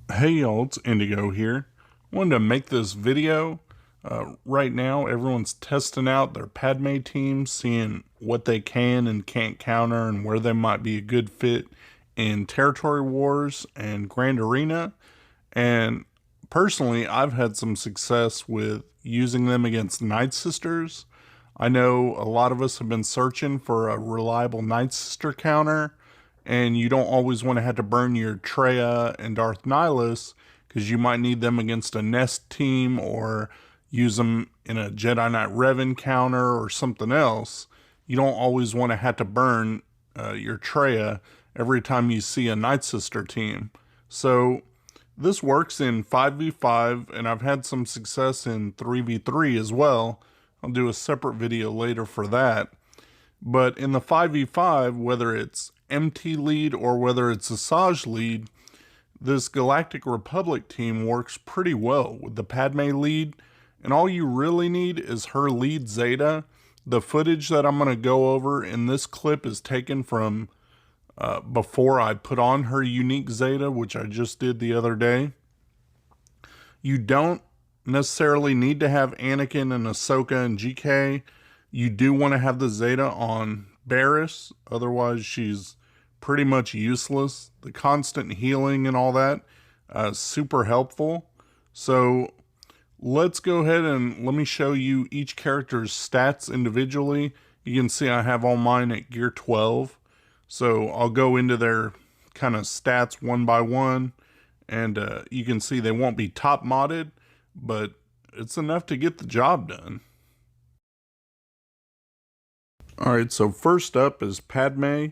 Hey y'all, it's Indigo here. Wanted to make this video. Right now, everyone's testing out their Padme team, seeing what they can and can't counter and where they might be a good fit in Territory Wars and Grand Arena. And personally, I've had some success with using them against Nightsisters. I know a lot of us have been searching for a reliable Nightsister counter, and you don't always want to have to burn your Traya and Darth Nihilus because you might need them against a Nest team or use them in a Jedi Knight Revan counter or something else. You don't always want to have to burn your Traya every time you see a Nightsister team. So this works in 5v5, and I've had some success in 3v3 as well. I'll do a separate video later for that. But in the 5v5, whether it's MT lead or whether it's a SAJ lead, this Galactic Republic team works pretty well with the Padme lead, and all you really need is her lead Zeta. The footage that I'm going to go over in this clip is taken from before I put on her unique Zeta, which I just did the other day. You don't necessarily need to have Anakin and Ahsoka and GK. You do want to have the Zeta on Baris, otherwise she's pretty much useless. The constant healing and all that, super helpful. So let's go ahead and let me show you each character's stats individually. You can see I have all mine at gear 12. So I'll go into their kind of stats one by one, and you can see they won't be top modded, but it's enough to get the job done. Alright, so first up is Padme.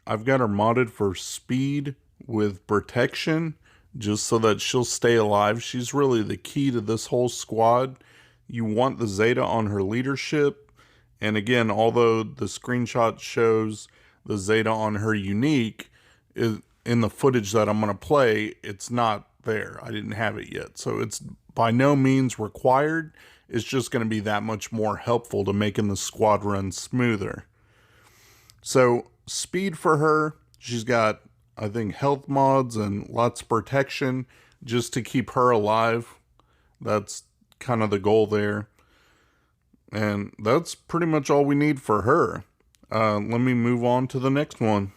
I've got her modded for speed with protection, just so that she'll stay alive. She's really the key to this whole squad. You want the Zeta on her leadership, and again, although the screenshot shows the Zeta on her unique, in the footage that I'm going to play, it's not there. I didn't have it yet, so it's by no means required. It's just going to be that much more helpful to making the squad run smoother. So speed for her, she's got, I think, health mods and lots of protection just to keep her alive. That's kind of the goal there. And that's pretty much all we need for her. Let me move on to the next one.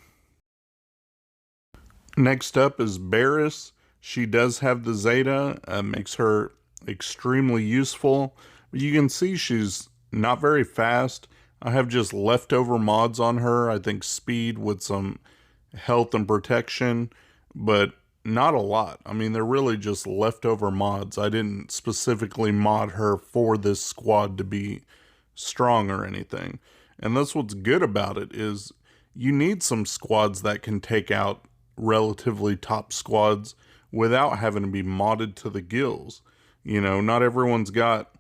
Next up is Baris. She does have the Zeta, makes her extremely useful. But you can see she's not very fast. I have just leftover mods on her. I think speed with some health and protection, but not a lot. I mean, they're really just leftover mods. I didn't specifically mod her for this squad to be strong or anything. And that's what's good about it, is you need some squads that can take out relatively top squads without having to be modded to the gills. You know, not everyone's got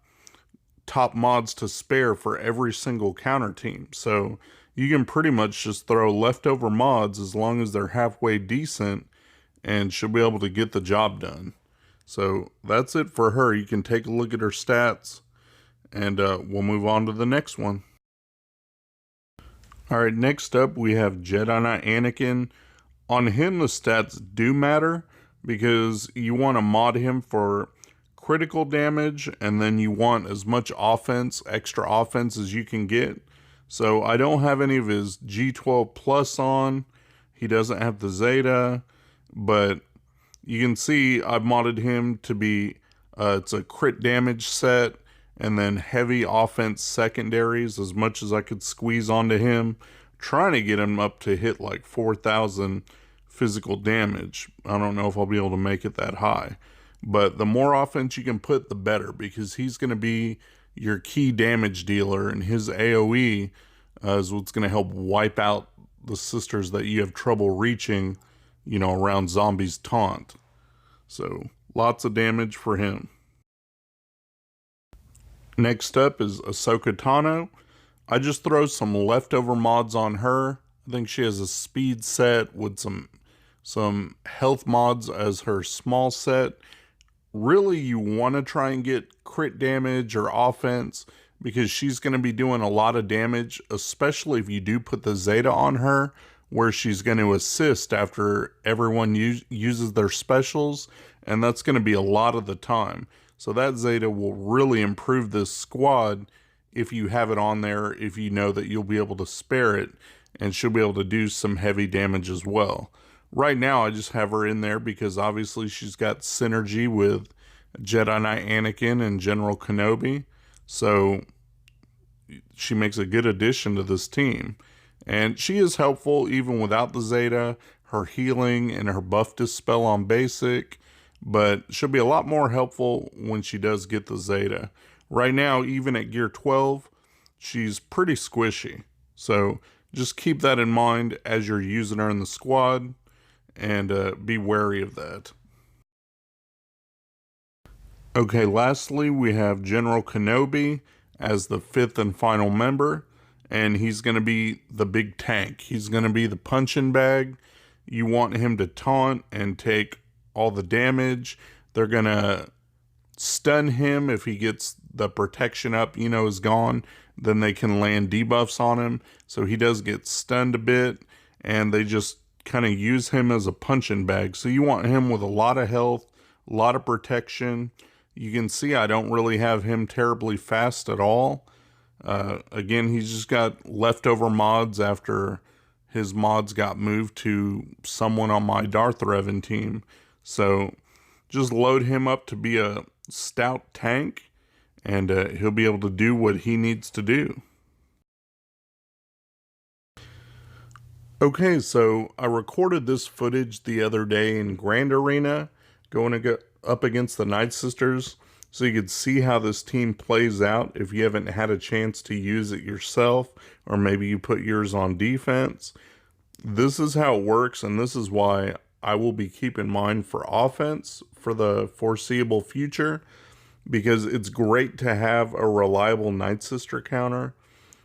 top mods to spare for every single counter team. So you can pretty much just throw leftover mods as long as they're halfway decent, and she'll be able to get the job done. So that's it for her. You can take a look at her stats, and we'll move on to the next one. Alright, next up we have Jedi Knight Anakin. On him, the stats do matter because you want to mod him for critical damage, and then you want as much offense, extra offense as you can get. So I don't have any of his G12 plus on. He doesn't have the Zeta, but you can see I've modded him to be, it's a crit damage set, and then heavy offense secondaries as much as I could squeeze onto him, trying to get him up to hit like 4,000 physical damage. I don't know if I'll be able to make it that high, but the more offense you can put, the better, because he's going to be your key damage dealer, and his AoE is what's going to help wipe out the sisters that you have trouble reaching, you know, around zombies taunt. So lots of damage for him. Next up is Ahsoka Tano. I just throw some leftover mods on her. I think she has a speed set with some health mods as her small set. Really, you want to try and get crit damage or offense, because she's going to be doing a lot of damage, especially if you do put the Zeta on her, where she's going to assist after everyone uses their specials, and that's going to be a lot of the time. So that Zeta will really improve this squad if you have it on there, if you know that you'll be able to spare it, and she'll be able to do some heavy damage as well. Right now, I just have her in there because obviously she's got synergy with Jedi Knight Anakin and General Kenobi, so she makes a good addition to this team. And she is helpful even without the Zeta, her healing and her buff dispel on basic, but she'll be a lot more helpful when she does get the Zeta. Right now, even at gear 12, she's pretty squishy. So just keep that in mind as you're using her in the squad, and be wary of that. Okay, lastly, we have General Kenobi as the 5th and final member, and he's going to be the big tank. He's going to be the punching bag. You want him to taunt and take all the damage. They're going to stun him if he gets the protection up, is gone. Then they can land debuffs on him. So he does get stunned a bit, and they just kind of use him as a punching bag. So you want him with a lot of health, a lot of protection. You can see I don't really have him terribly fast at all. Again, he's just got leftover mods after his mods got moved to someone on my Darth Revan team. So just load him up to be a stout tank, and he'll be able to do what he needs to do. Okay, so I recorded this footage the other day in Grand Arena, going up against the Nightsisters, so you could see how this team plays out if you haven't had a chance to use it yourself, or maybe you put yours on defense. This is how it works, and this is why I will be keeping in mind for offense for the foreseeable future, because it's great to have a reliable Nightsister counter.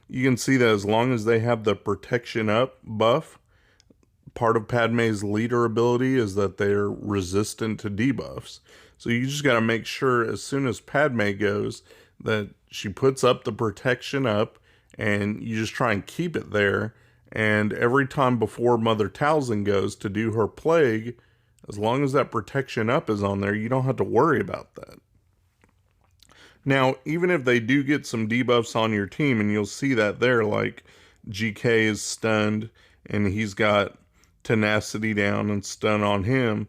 You can see that as long as they have the protection up buff, part of Padme's leader ability is that they're resistant to debuffs. So you just got to make sure as soon as Padme goes that she puts up the protection up, and you just try and keep it there. And every time before Mother Talzin goes to do her plague, as long as that protection up is on there, you don't have to worry about that. Now, even if they do get some debuffs on your team, and you'll see that there, like GK is stunned, and he's got tenacity down and stun on him,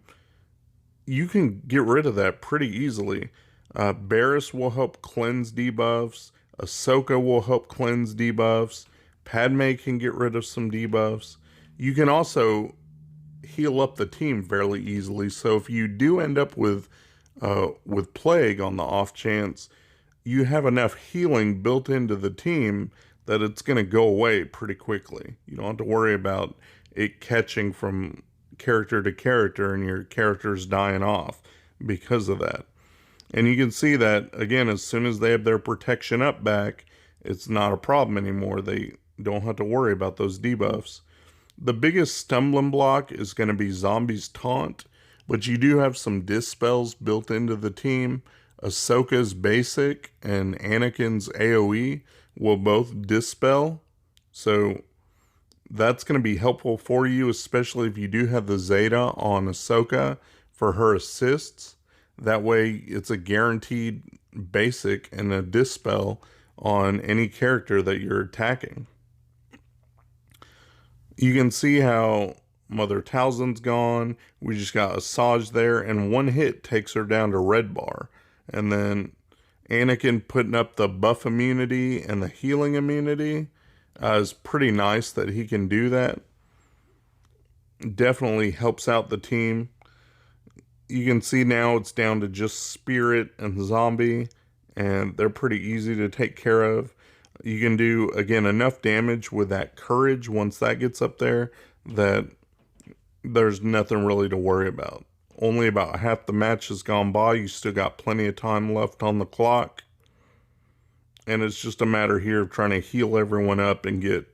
you can get rid of that pretty easily. Baris will help cleanse debuffs. Ahsoka will help cleanse debuffs. Padme can get rid of some debuffs. You can also heal up the team fairly easily. So if you do end up with Plague on the off chance, you have enough healing built into the team that it's going to go away pretty quickly. You don't have to worry about it catching from character to character and your characters dying off because of that. And you can see that, again, as soon as they have their protection up back, it's not a problem anymore. They don't have to worry about those debuffs. The biggest stumbling block is going to be Zombie's Taunt, but you do have some dispels built into the team. Ahsoka's basic and Anakin's AoE will both dispel, so that's going to be helpful for you, especially if you do have the Zeta on Ahsoka for her assists. That way it's a guaranteed basic and a dispel on any character that you're attacking. You can see how Mother Talzin's gone. We just got Asajj there, and one hit takes her down to red bar. And then Anakin putting up the buff immunity and the healing immunity is pretty nice that he can do that. Definitely helps out the team. You can see now it's down to just Spirit and Zombie, and they're pretty easy to take care of. You can do, again, enough damage with that Courage once that gets up there that there's nothing really to worry about. Only about half the match has gone by. You still got plenty of time left on the clock. And it's just a matter here of trying to heal everyone up and get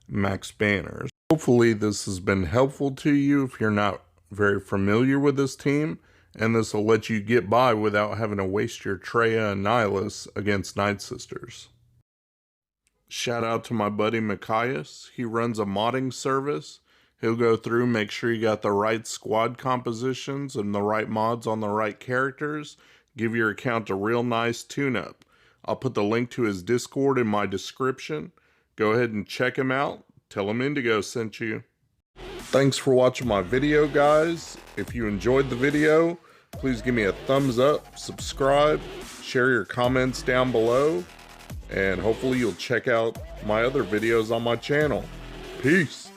max banners. Hopefully this has been helpful to you if you're not very familiar with this team. And this will let you get by without having to waste your Traya and Nihilus against Nightsisters. Shout out to my buddy Mikayas. He runs a modding service. He'll go through, make sure you got the right squad compositions and the right mods on the right characters, give your account a real nice tune-up. I'll put the link to his Discord in my description. Go ahead and check him out. Tell him Indigo sent you. Thanks for watching my video, guys. If you enjoyed the video, please give me a thumbs up, subscribe, share your comments down below, and hopefully you'll check out my other videos on my channel. Peace.